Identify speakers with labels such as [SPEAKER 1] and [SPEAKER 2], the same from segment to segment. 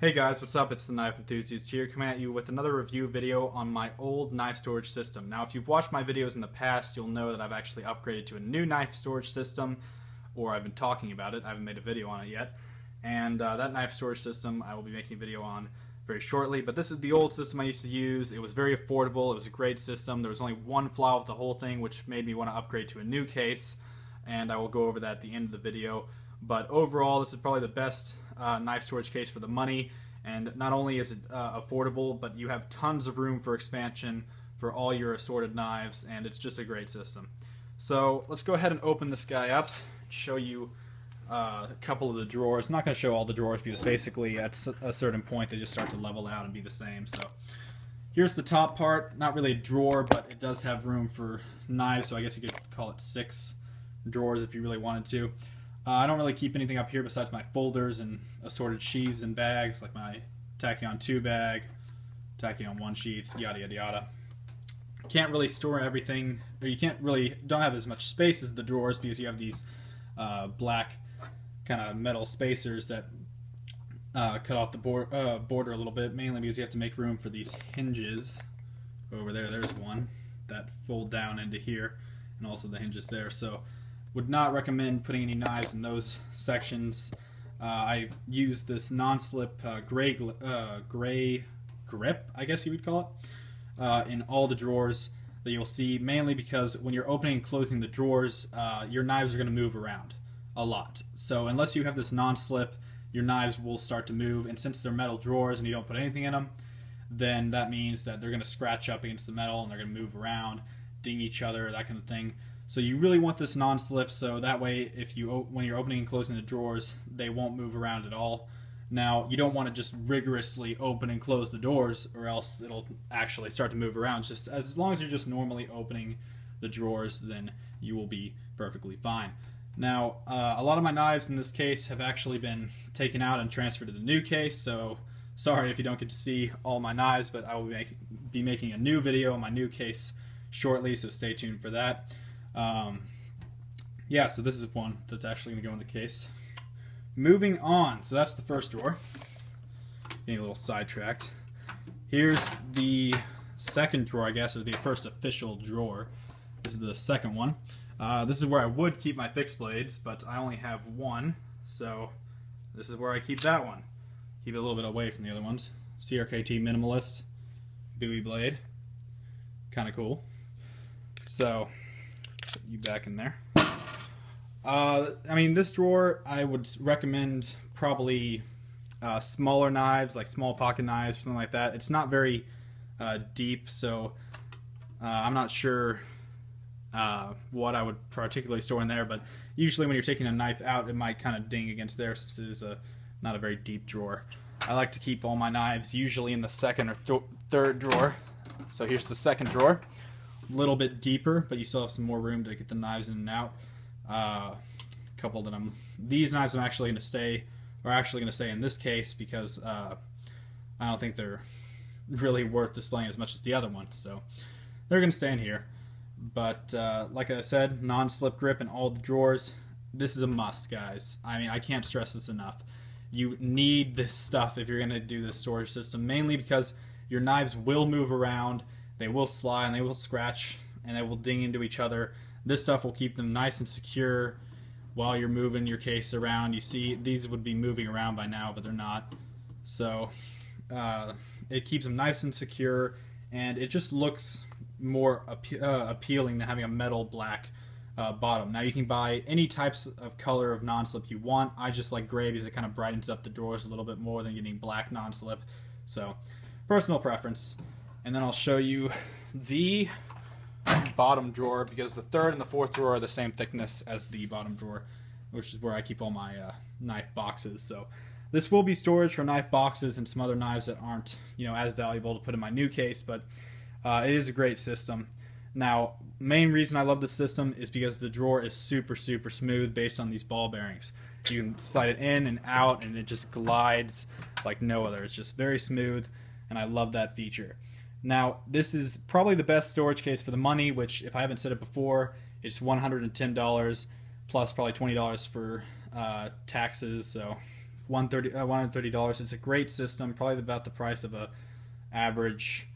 [SPEAKER 1] Hey guys, what's up? It's the Knife Enthusiast here, coming at you with another review video on my old knife storage system. Now, if you've watched my videos in the past, you'll know that I've actually upgraded to a new knife storage system, or I've been talking about it. I haven't made a video on it yet. And that knife storage system I will be making a video on very shortly, but this is the old system I used to use. It was very affordable. It was a great system. There was only one flaw with the whole thing, which made me want to upgrade to a new case, and I will go over that at the end of the video. But overall, this is probably the best knife storage case for the money, and not only is it affordable, but you have tons of room for expansion for all your assorted knives, and it's just a great system. So let's go ahead and open this guy up and show you a couple of the drawers. I'm not going to show all the drawers because basically at a certain point they just start to level out and be the same. So here's the top part. Not really a drawer, but it does have room for knives, so I guess you could call it 6 drawers if you really wanted to. I don't really keep anything up here besides my folders and assorted sheaths and bags, like my Tachyon 2 bag, Tachyon 1 sheath, yada yada yada. Can't really store everything, or you don't have as much space as the drawers because you have these black kind of metal spacers that cut off the border a little bit, mainly because you have to make room for these hinges over there. There's one that fold down into here, and also the hinges there. So would not recommend putting any knives in those sections. I use this non-slip gray grip, I guess you would call it, in all the drawers that you'll see, mainly because when you're opening and closing the drawers, your knives are going to move around a lot. So unless you have this non-slip, your knives will start to move, and since they're metal drawers and you don't put anything in them, then that means that they're going to scratch up against the metal and they're going to move around, ding each other, that kind of thing. So you really want this non-slip, so that way when you're opening and closing the drawers, they won't move around at all. Now, you don't want to just rigorously open and close the doors, or else it'll actually start to move around. Just as long as you're just normally opening the drawers, then you will be perfectly fine. Now, a lot of my knives in this case have actually been taken out and transferred to the new case, so sorry if you don't get to see all my knives, but I will be making a new video on my new case shortly, so stay tuned for that. Yeah, so this is one that's actually going to go in the case. Moving on, so that's the first drawer. Getting a little sidetracked. Here's the second drawer, I guess, or the first official drawer. This is the second one. This is where I would keep my fixed blades, but I only have one, so this is where I keep that one. Keep it a little bit away from the other ones. CRKT Minimalist Bowie blade. Kind of cool. So put you back in there. I mean, this drawer I would recommend probably smaller knives, like small pocket knives, something like that. It's not very deep, so I'm not sure what I would particularly store in there, but usually when you're taking a knife out, it might kind of ding against there since it is not a very deep drawer. I like to keep all my knives usually in the second or third drawer. So here's the second drawer. A little bit deeper, but you still have some more room to get the knives in and out. These knives I'm actually going to stay in this case because I don't think they're really worth displaying as much as the other ones, so they're going to stay in here. But like I said, non-slip grip in all the drawers. This is a must, guys. I mean, I can't stress this enough. You need this stuff if you're going to do this storage system, mainly because your knives will move around, they will slide, and they will scratch, and they will ding into each other. This stuff will keep them nice and secure while you're moving your case around. You see, these would be moving around by now, but they're not. So it keeps them nice and secure, and it just looks more appealing than having a metal black bottom. Now, you can buy any types of color of non-slip you want. I just like gray because it kind of brightens up the drawers a little bit more than getting black non-slip. So, personal preference. And then I'll show you the bottom drawer, because the third and the fourth drawer are the same thickness as the bottom drawer, which is where I keep all my knife boxes. So this will be storage for knife boxes and some other knives that aren't, as valuable to put in my new case, but it is a great system. Now, main reason I love this system is because the drawer is super smooth based on these ball bearings. You can slide it in and out and it just glides like no other. It's just very smooth, and I love that feature. Now, this is probably the best storage case for the money, which, if I haven't said it before, it's $110 plus probably $20 for taxes, so $130. It's a great system, probably about the price of a average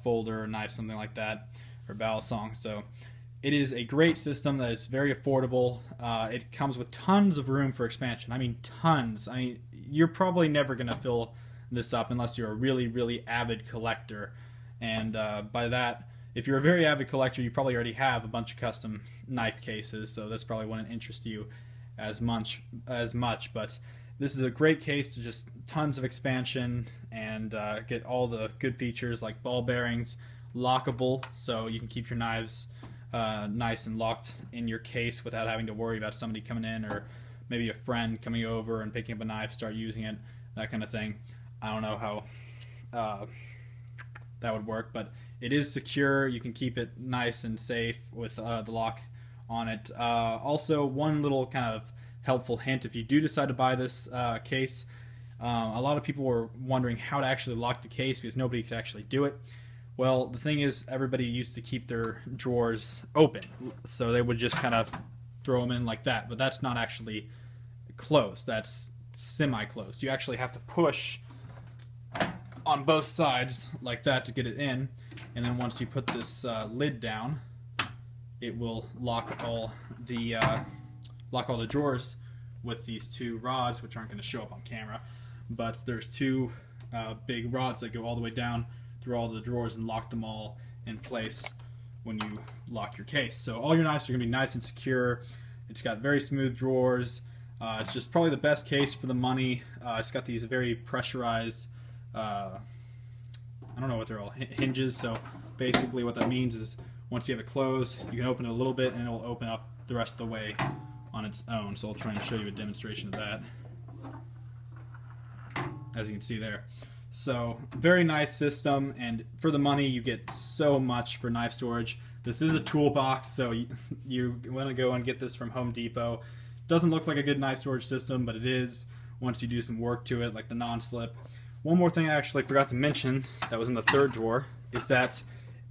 [SPEAKER 1] folder knife, something like that, or balisong. So it is a great system that is very affordable. It comes with tons of room for expansion. I mean, tons. I mean, you're probably never going to fill this up unless you're a really, really avid collector. And by that, if you're a very avid collector, you probably already have a bunch of custom knife cases, so this probably wouldn't interest you as much. But this is a great case to just tons of expansion and get all the good features like ball bearings, lockable, so you can keep your knives nice and locked in your case without having to worry about somebody coming in, or maybe a friend coming over and picking up a knife, start using it, that kind of thing. I don't know how that would work, but it is secure. You can keep it nice and safe with the lock on it. Also, one little kind of helpful hint: if you do decide to buy this case, a lot of people were wondering how to actually lock the case because nobody could actually do it. Well, the thing is, everybody used to keep their drawers open, so they would just kind of throw them in like that, but that's not actually closed. That's semi-closed. You actually have to push on both sides like that to get it in, and then once you put this lid down, it will lock all the drawers with these two rods, which aren't going to show up on camera, but there's two big rods that go all the way down through all the drawers and lock them all in place when you lock your case. So all your knives are going to be nice and secure. It's got very smooth drawers. It's just probably the best case for the money. It's got these very pressurized, I don't know what they're all, hinges. So basically what that means is once you have it closed, you can open it a little bit and it will open up the rest of the way on its own. So I'll try and show you a demonstration of that, as you can see there. So very nice system, and for the money you get so much for knife storage. This is a toolbox, so you want to go and get this from Home Depot. Doesn't look like a good knife storage system, but it is once you do some work to it, like the non-slip. One more thing I actually forgot to mention that was in the third drawer is that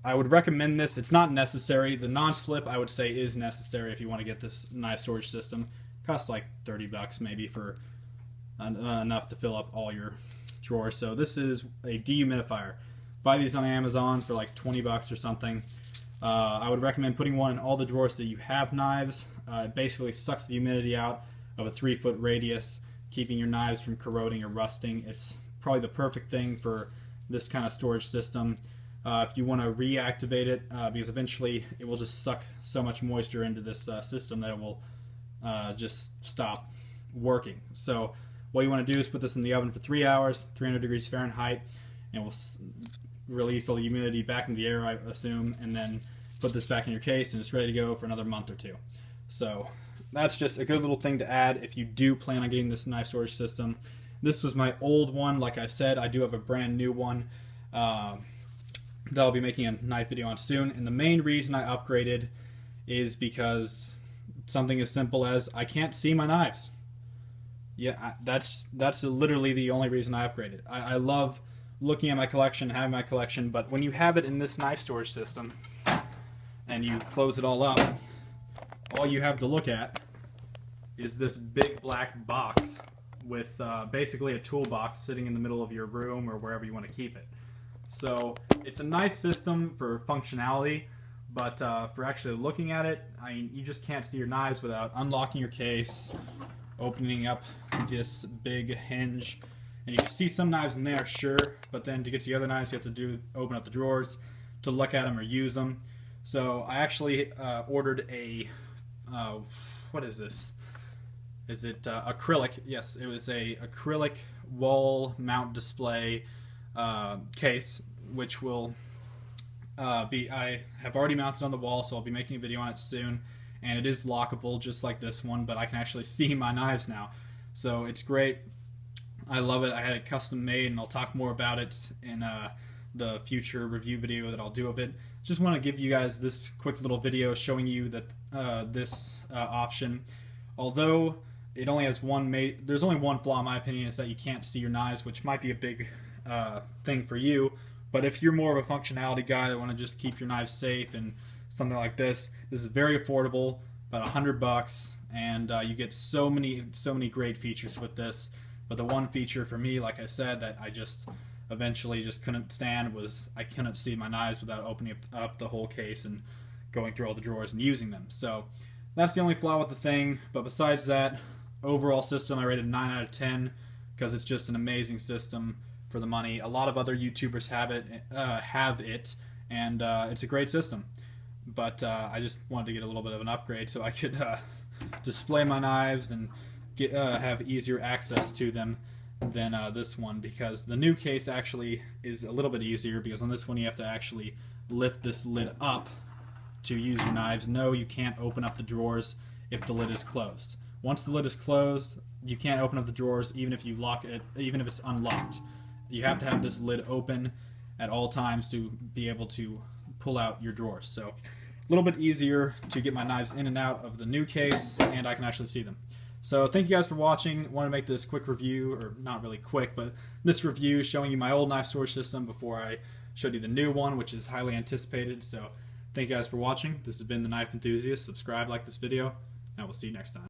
[SPEAKER 1] I would recommend this. It's not necessary. The non-slip, I would say, is necessary if you want to get this knife storage system. It costs like 30 bucks maybe for enough to fill up all your drawers. So this is a dehumidifier. Buy these on Amazon for like 20 bucks or something. I would recommend putting one in all the drawers that you have knives. It basically sucks the humidity out of a 3-foot radius, keeping your knives from corroding or rusting. It's probably the perfect thing for this kind of storage system. If you want to reactivate it, because eventually it will just suck so much moisture into this system that it will just stop working. So what you want to do is put this in the oven for 3 hours, 300 degrees Fahrenheit, and we'll release all the humidity back into the air, I assume, and then put this back in your case and it's ready to go for another month or two. So that's just a good little thing to add if you do plan on getting this knife storage system. This was my old one. Like I said, I do have a brand new one that I'll be making a knife video on soon, and the main reason I upgraded is because something as simple as I can't see my knives. Yeah, that's literally the only reason I upgraded. I love looking at my collection, having my collection, but when you have it in this knife storage system and you close it all up, all you have to look at is this big black box with basically a toolbox sitting in the middle of your room or wherever you want to keep it. So it's a nice system for functionality, but for actually looking at it, I mean, you just can't see your knives without unlocking your case, opening up this big hinge, and you can see some knives in there, sure, but then to get to the other knives you have to open up the drawers to look at them or use them. So I actually ordered a what is this? Is it acrylic? Yes, it was a acrylic wall mount display case, which will I have already mounted on the wall, so I'll be making a video on it soon. And it is lockable just like this one, but I can actually see my knives now. So it's great. I love it. I had it custom made, and I'll talk more about it in the future review video that I'll do of it. Just want to give you guys this quick little video showing you that this option, although it only has there's only one flaw in my opinion, is that you can't see your knives, which might be a big thing for you. But if you're more of a functionality guy that want to just keep your knives safe and something like this is very affordable, about $100 bucks, and you get so many great features with this. But the one feature for me, like I said, that I just eventually just couldn't stand was I couldn't see my knives without opening up the whole case and going through all the drawers and using them. So that's the only flaw with the thing. But besides that, overall system I rated 9 out of 10 because it's just an amazing system for the money. A lot of other YouTubers have it, and it's a great system. But I just wanted to get a little bit of an upgrade so I could display my knives and have easier access to them than this one, because the new case actually is a little bit easier, because on this one you have to actually lift this lid up to use your knives. No, you can't open up the drawers if the lid is closed. Once the lid is closed, you can't open up the drawers even if you lock it, even if it's unlocked. You have to have this lid open at all times to be able to pull out your drawers. So a little bit easier to get my knives in and out of the new case, and I can actually see them. So thank you guys for watching. I want to make this quick review, or not really quick, but this review showing you my old knife storage system before I showed you the new one, which is highly anticipated. So thank you guys for watching. This has been The Knife Enthusiast. Subscribe, like this video, and we'll see you next time.